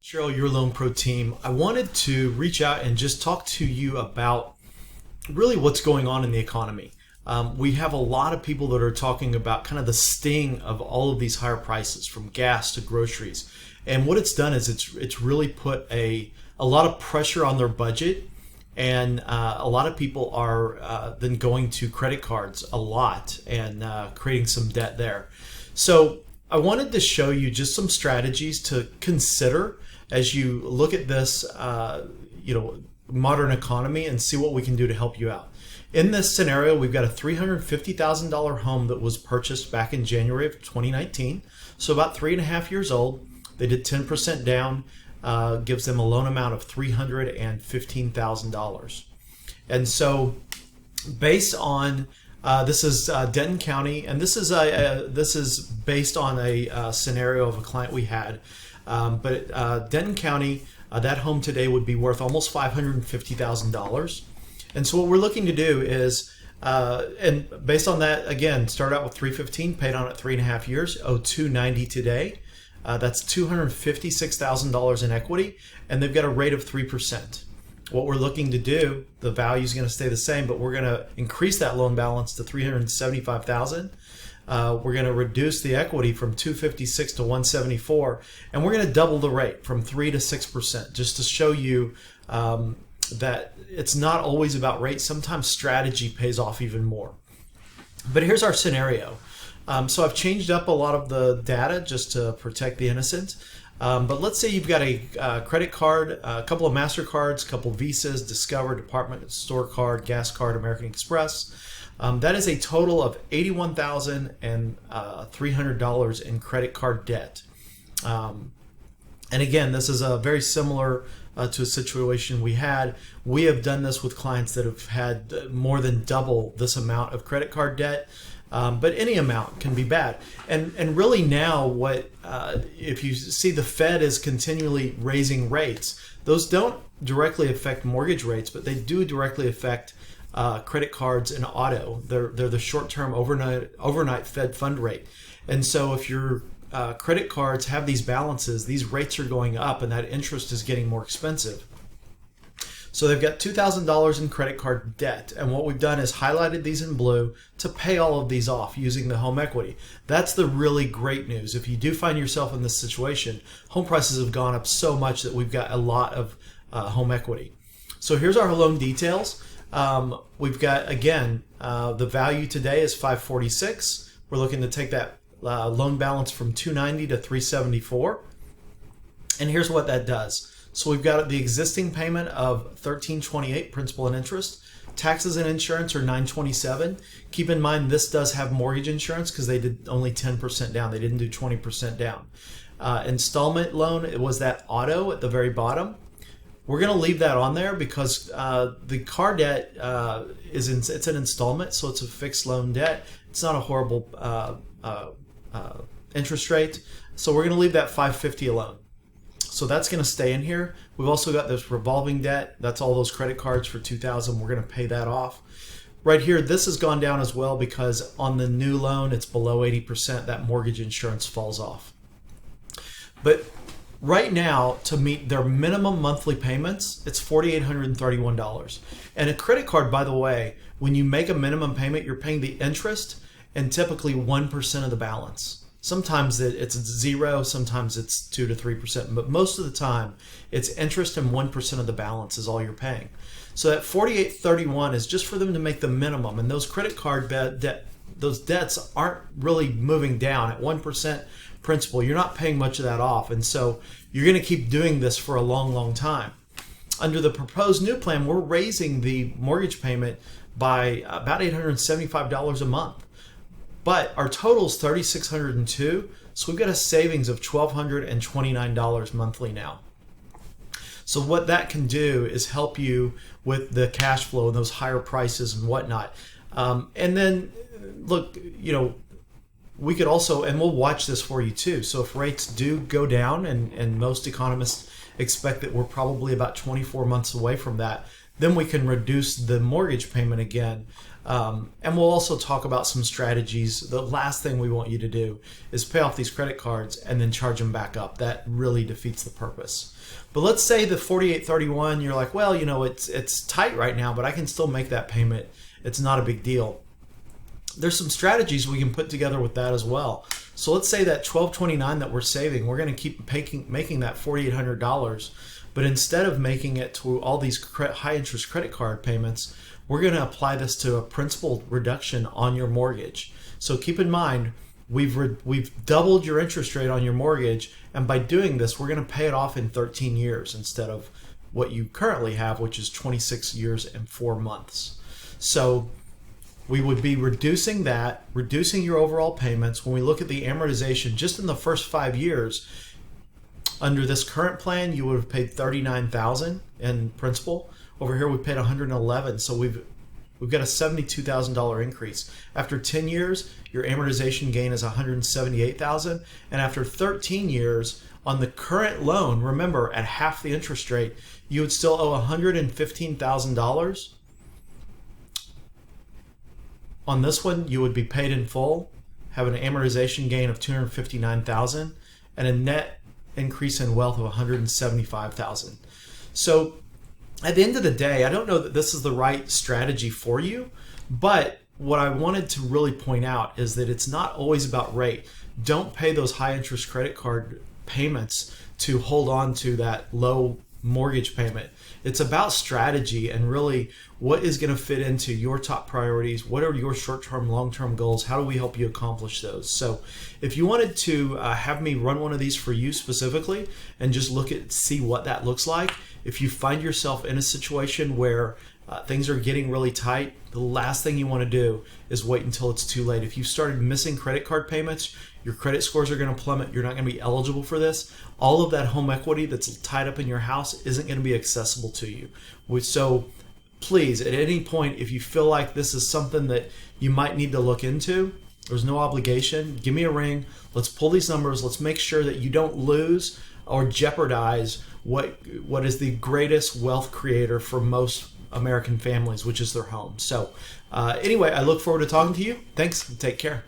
Cheryl, your Loan Pro team, I wanted to reach out and just talk to you about really what's going on in the economy. We have a lot of people that are talking about kind of the sting of all of these higher prices, from gas to groceries. And what it's done is it's really put a lot of pressure on their budget. And a lot of people are then going to credit cards a lot and creating some debt there. So I wanted to show you just some strategies to consider as you look at this, modern economy, and see what we can do to help you out. In this scenario, we've got a $350,000 home that was purchased back in January of 2019. So about 3.5 years old. They did 10% down, gives them a loan amount of $315,000. And so based on, this is Denton County, and this is based on a scenario of a client we had. But Denton County, that home today would be worth almost $550,000. And so what we're looking to do is, and based on that, again, start out with $315,000, paid on at 3.5 years, owe $290,000 today. That's $256,000 in equity, and they've got a rate of 3%. What we're looking to do, the value is going to stay the same, but we're going to increase that loan balance to $375,000. We're going to reduce the equity from $256,000 to $174,000, and we're going to double the rate from 3% to 6%, just to show you that it's not always about rate. Sometimes strategy pays off even more. But here's our scenario. So I've changed up a lot of the data just to protect the innocent. But let's say you've got a credit card, a couple of MasterCards, a couple of Visas, Discover, Department Store Card, Gas Card, American Express. That is a total of $81,300 in credit card debt. And again, this is very similar to a situation we had. We have done this with clients that have had more than double this amount of credit card debt. But any amount can be bad. And really now, if you see the Fed is continually raising rates, those don't directly affect mortgage rates, but they do directly affect credit cards and auto. They're the short-term overnight Fed fund rate. And so if your credit cards have these balances, these rates are going up, and that interest is getting more expensive. So they've got $2,000 in credit card debt, and what we've done is highlighted these in blue to pay all of these off using the home equity. That's the really great news. If you do find yourself in this situation, home prices have gone up so much that we've got a lot of home equity. So here's our loan details. We've got, again, the value today is $546,000. We're looking to take that loan balance from $290,000 to $374,000. And here's what that does. So we've got the existing payment of $1,328 principal and interest. Taxes and insurance are $927. Keep in mind this does have mortgage insurance because they did only 10% down. They didn't do 20% down. Installment loan, it was that auto at the very bottom. We're going to leave that on there because the car debt it's an installment, so it's a fixed loan debt. It's not a horrible interest rate. So we're going to leave that $550 alone. So that's going to stay in here. We've also got this revolving debt. That's all those credit cards for $2,000. We're going to pay that off. Right here, this has gone down as well because on the new loan, it's below 80%. That mortgage insurance falls off. But right now, to meet their minimum monthly payments, it's $4,831. And a credit card, by the way, when you make a minimum payment, you're paying the interest and typically 1% of the balance. Sometimes it's 0, sometimes it's 2 to 3%, but most of the time it's interest and 1% of the balance is all you're paying. So that $4,831 is just for them to make the minimum, and those credit card those debts aren't really moving down at 1% principal. You're not paying much of that off, and so you're going to keep doing this for a long, long time. Under the proposed new plan, we're raising the mortgage payment by about $875 a month. But our total is $3,602, so we've got a savings of $1,229 monthly now. So what that can do is help you with the cash flow and those higher prices and whatnot. And then, look, we could also, and we'll watch this for you too. So if rates do go down, and most economists expect that we're probably about 24 months away from that, then we can reduce the mortgage payment again. And we'll also talk about some strategies. The last thing we want you to do is pay off these credit cards and then charge them back up. That really defeats the purpose. But let's say the 4831, you're like, well, it's tight right now, but I can still make that payment. It's not a big deal. There's some strategies we can put together with that as well. So let's say that $1229 that we're saving, we're going to keep making that $4,800, but instead of making it to all these high interest credit card payments, we're going to apply this to a principal reduction on your mortgage. So keep in mind, we've doubled your interest rate on your mortgage, and by doing this, we're going to pay it off in 13 years instead of what you currently have, which is 26 years and 4 months. So we would be reducing your overall payments. When we look at the amortization, just in the first 5 years, under this current plan, you would have paid $39,000 in principal. Over here, we paid $111,000, so we've got a $72,000 increase. After 10 years, your amortization gain is $178,000, and after 13 years, on the current loan, remember, at half the interest rate, you would still owe $115,000. On this one, you would be paid in full, have an amortization gain of $259,000, and a net increase in wealth of $175,000. So at the end of the day, I don't know that this is the right strategy for you, but what I wanted to really point out is that it's not always about rate. Don't pay those high interest credit card payments to hold on to that low mortgage payment. It's about strategy and really what is going to fit into your top priorities. What are your short-term, long-term goals? How do we help you accomplish those? So if you wanted to have me run one of these for you specifically and just see what that looks like, if you find yourself in a situation where things are getting really tight, the last thing you want to do is wait until it's too late. If you started missing credit card payments, your credit scores are going to plummet. You're not going to be eligible for this. All of that home equity that's tied up in your house isn't going to be accessible to you. So please, at any point, if you feel like this is something that you might need to look into, there's no obligation. Give me a ring. Let's pull these numbers. Let's make sure that you don't lose or jeopardize what is the greatest wealth creator for most American families, which is their home. So anyway, I look forward to talking to you. Thanks. Take care.